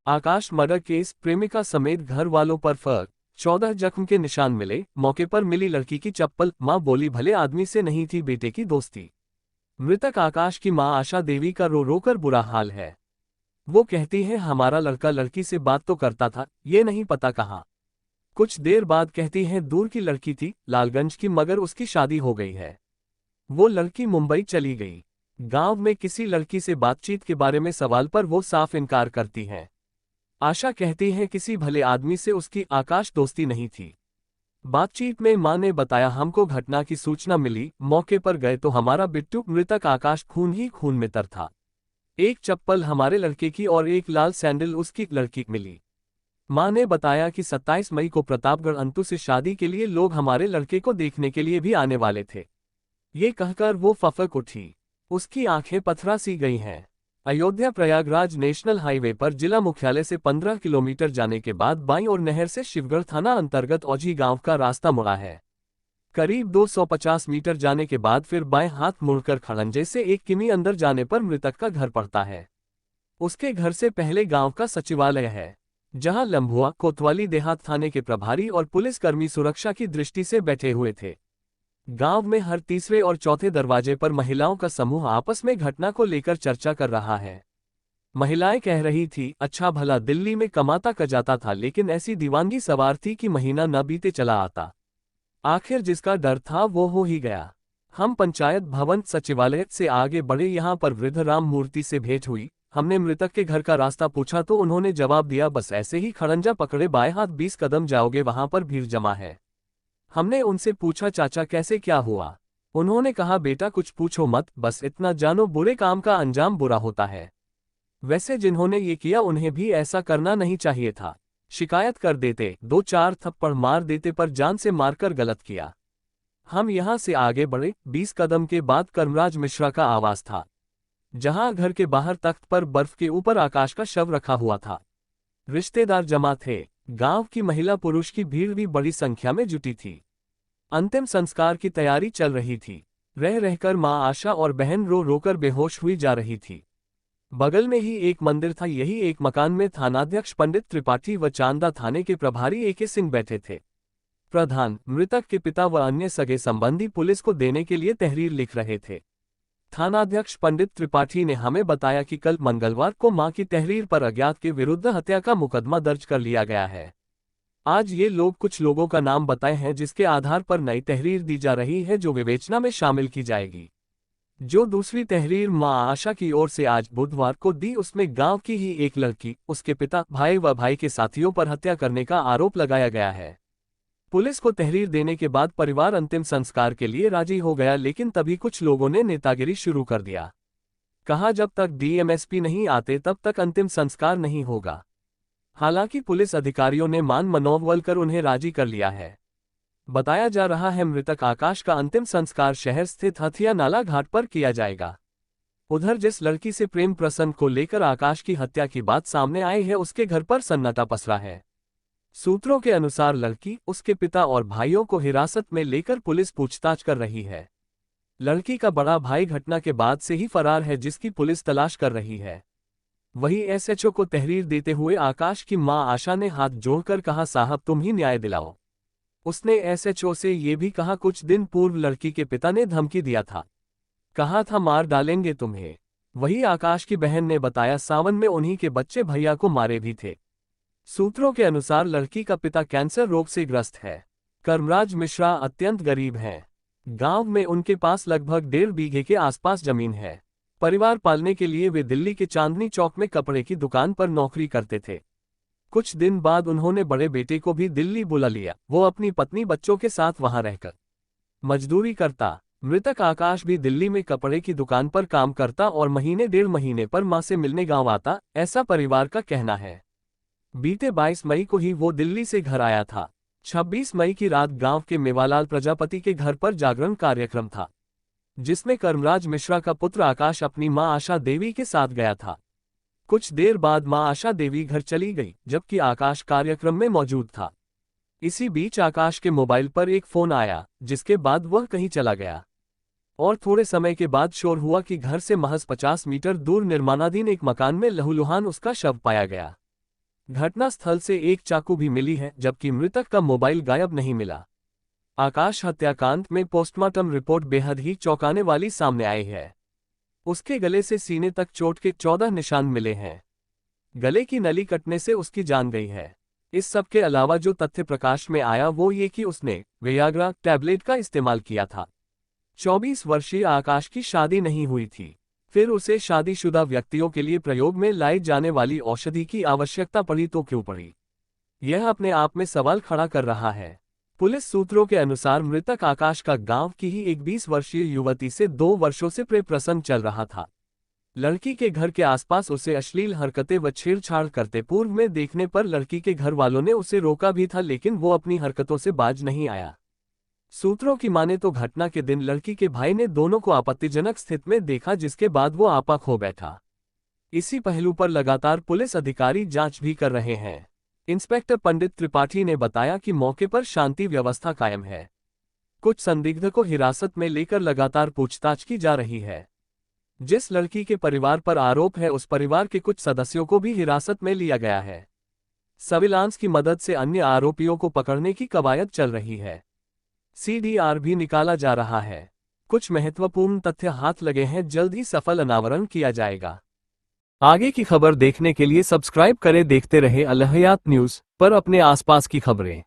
आकाश murder case, प्रेमिका समेत घर वालों पर फर्क, 14 जख्म के निशान मिले, मौके पर मिली लड़की की चप्पल, मां बोली भले आदमी से नहीं थी बेटे की दोस्ती। मृतक आकाश की मां आशा देवी का रो रो कर बुरा हाल है। वो कहती है हमारा लड़का लड़की से बात तो करता था, ये नहीं पता कहाँ। कुछ देर बाद कहती है दूर की लड़की थी, लालगंज की, मगर उसकी शादी हो गई है। वो लड़की मुंबई चली गई। गांव में किसी लड़की से बातचीत के बारे में सवाल पर वो साफ इनकार करती हैं। आशा कहती है किसी भले आदमी से उसकी आकाश दोस्ती नहीं थी। बातचीत में मां ने बताया हमको घटना की सूचना मिली, मौके पर गए तो हमारा बिट्टू मृतक आकाश खून ही खून में तर था। एक चप्पल हमारे लड़के की और एक लाल सैंडल उसकी लड़की मिली। मां ने बताया कि 27 मई को प्रतापगढ़ अंतु से शादी के लिए लोग हमारे लड़के को देखने के लिए भी आने वाले थे। ये कहकर वो फफक उठी। उसकी आंखें पथरा सी गई हैं। अयोध्या प्रयागराज नेशनल हाईवे पर जिला मुख्यालय से 15 किलोमीटर जाने के बाद बाईं ओर नहर से शिवगढ़ थाना अंतर्गत औजी गांव का रास्ता मुड़ा है। करीब 250 मीटर जाने के बाद फिर बाएं हाथ मुड़कर खड़ंजे से 1 किमी अंदर जाने पर मृतक का घर पड़ता है। उसके घर से पहले गांव का सचिवालय है, जहां लंबुआ कोतवाली देहात थाने के प्रभारी और पुलिसकर्मी सुरक्षा की दृष्टि से बैठे हुए थे। गांव में हर तीसरे और चौथे दरवाजे पर महिलाओं का समूह आपस में घटना को लेकर चर्चा कर रहा है। महिलाएं कह रही थी अच्छा भला दिल्ली में कमाता जाता था, लेकिन ऐसी दीवानगी सवार थी कि महीना न बीते चला आता। आखिर जिसका डर था वो हो ही गया। हम पंचायत भवन सचिवालय से आगे बढ़े, यहाँ पर वृद्ध राम मूर्ति से भेंट हुई। हमने मृतक के घर का रास्ता पूछा तो उन्होंने जवाब दिया बस ऐसे ही खड़ंजा पकड़े बाएं हाथ 20 कदम जाओगे वहां पर भीड़ जमा है। हमने उनसे पूछा चाचा कैसे क्या हुआ। उन्होंने कहा बेटा कुछ पूछो मत, बस इतना जानो बुरे काम का अंजाम बुरा होता है। वैसे जिन्होंने ये किया उन्हें भी ऐसा करना नहीं चाहिए था। शिकायत कर देते, 2-4 थप्पड़ मार देते, पर जान से मारकर गलत किया। हम यहां से आगे बढ़े। 20 कदम के बाद कर्मराज मिश्रा का आवास था, जहां घर के बाहर तख्त पर बर्फ के ऊपर आकाश का शव रखा हुआ था। रिश्तेदार जमा थे। गांव की महिला पुरुष की भीड़ भी बड़ी संख्या में जुटी थी। अंतिम संस्कार की तैयारी चल रही थी। रह रहकर मां आशा और बहन रो रोकर बेहोश हुई जा रही थी। बगल में ही एक मंदिर था। यही एक मकान में थानाध्यक्ष पंडित त्रिपाठी व चांदा थाने के प्रभारी AK सिंह बैठे थे। प्रधान, मृतक के पिता व अन्य सगे संबंधी पुलिस को देने के लिए तहरीर लिख रहे थे। थानाध्यक्ष पंडित त्रिपाठी ने हमें बताया कि कल मंगलवार को मां की तहरीर पर अज्ञात के विरुद्ध हत्या का मुकदमा दर्ज कर लिया गया है। आज ये लोग कुछ लोगों का नाम बताए हैं जिसके आधार पर नई तहरीर दी जा रही है जो विवेचना में शामिल की जाएगी। जो दूसरी तहरीर मां आशा की ओर से आज बुधवार को दी उसमें गांव की ही एक लड़की, उसके पिता, भाई व भाई के साथियों पर हत्या करने का आरोप लगाया गया है। पुलिस को तहरीर देने के बाद परिवार अंतिम संस्कार के लिए राजी हो गया, लेकिन तभी कुछ लोगों ने नेतागिरी शुरू कर दिया। कहा जब तक DMSP नहीं आते तब तक अंतिम संस्कार नहीं होगा। हालांकि पुलिस अधिकारियों ने मान मनोबल कर उन्हें राजी कर लिया है। बताया जा रहा है मृतक आकाश का अंतिम संस्कार शहर स्थित हथिया नाला घाट पर किया जाएगा। उधर जिस लड़की से प्रेम प्रसंग को लेकर आकाश की हत्या की बात सामने आई है उसके घर पर सन्नाटा पसरा है। सूत्रों के अनुसार लड़की, उसके पिता और भाइयों को हिरासत में लेकर पुलिस पूछताछ कर रही है। लड़की का बड़ा भाई घटना के बाद से ही फरार है, जिसकी पुलिस तलाश कर रही है। वहीं SHO को तहरीर देते हुए आकाश की मां आशा ने हाथ जोड़कर कहा साहब तुम ही न्याय दिलाओ। उसने SHO से ये भी कहा कुछ दिन पूर्व लड़की के पिता ने धमकी दिया था, कहा था मार डालेंगे तुम्हें। वही आकाश की बहन ने बताया सावन में उन्हीं के बच्चे भैया को मारे भी थे। सूत्रों के अनुसार लड़की का पिता कैंसर रोग से ग्रस्त है। कर्मराज मिश्रा अत्यंत गरीब हैं। गांव में उनके पास लगभग 1.5 बीघे के आसपास जमीन है। परिवार पालने के लिए वे दिल्ली के चांदनी चौक में कपड़े की दुकान पर नौकरी करते थे। कुछ दिन बाद उन्होंने बड़े बेटे को भी दिल्ली बुला लिया। वो अपनी पत्नी बच्चों के साथ वहां रहकर मजदूरी करता। मृतक आकाश भी दिल्ली में कपड़े की दुकान पर काम करता और महीने 1.5 महीने पर मां से मिलने गांव आता, ऐसा परिवार का कहना है। बीते 22 मई को ही वो दिल्ली से घर आया था। 26 मई की रात गांव के मेवालाल प्रजापति के घर पर जागरण कार्यक्रम था, जिसमें कर्मराज मिश्रा का पुत्र आकाश अपनी मां आशा देवी के साथ गया था। कुछ देर बाद मां आशा देवी घर चली गई, जबकि आकाश कार्यक्रम में मौजूद था। इसी बीच आकाश के मोबाइल पर एक फोन आया, जिसके बाद वह कहीं चला गया और थोड़े समय के बाद शोर हुआ कि घर से महज 50 मीटर दूर निर्माणाधीन एक मकान में लहूलुहान उसका शव पाया गया। घटना स्थल से एक चाकू भी मिली है, जबकि मृतक का मोबाइल गायब नहीं मिला। आकाश हत्याकांड में पोस्टमार्टम रिपोर्ट बेहद ही चौंकाने वाली सामने आई है। उसके गले से सीने तक चोट के 14 निशान मिले हैं। गले की नली कटने से उसकी जान गई है। इस सब के अलावा जो तथ्य प्रकाश में आया वो ये कि उसने वियाग्रा टैबलेट का इस्तेमाल किया था। 24 वर्षीय आकाश की शादी नहीं हुई थी, फिर उसे शादीशुदा व्यक्तियों के लिए प्रयोग में लाई जाने वाली औषधि की आवश्यकता पड़ी तो क्यों पड़ी? यह अपने आप में सवाल खड़ा कर रहा है। पुलिस सूत्रों के अनुसार मृतक आकाश का गांव की ही एक 20 वर्षीय युवती से 2 वर्षों से प्रेम प्रसंग चल रहा था। लड़की के घर के आसपास उसे अश्लील हरकतें व छेड़छाड़ करते पूर्व में देखने पर लड़की के घर वालों ने उसे रोका भी था, लेकिन वो अपनी हरकतों से बाज नहीं आया। सूत्रों की माने तो घटना के दिन लड़की के भाई ने दोनों को आपत्तिजनक स्थिति में देखा, जिसके बाद वो आपा खो बैठा। इसी पहलू पर लगातार पुलिस अधिकारी जांच भी कर रहे हैं। इंस्पेक्टर पंडित त्रिपाठी ने बताया कि मौके पर शांति व्यवस्था कायम है। कुछ संदिग्ध को हिरासत में लेकर लगातार पूछताछ की जा रही है। जिस लड़की के परिवार पर आरोप है उस परिवार के कुछ सदस्यों को भी हिरासत में लिया गया है। सर्विलांस की मदद से अन्य आरोपियों को पकड़ने की कवायद चल रही है। सीडीआर भी निकाला जा रहा है। कुछ महत्वपूर्ण तथ्य हाथ लगे हैं, जल्द ही सफल अनावरण किया जाएगा। आगे की खबर देखने के लिए सब्सक्राइब करें। देखते रहे अल हयात न्यूज़ पर अपने आसपास की खबरें।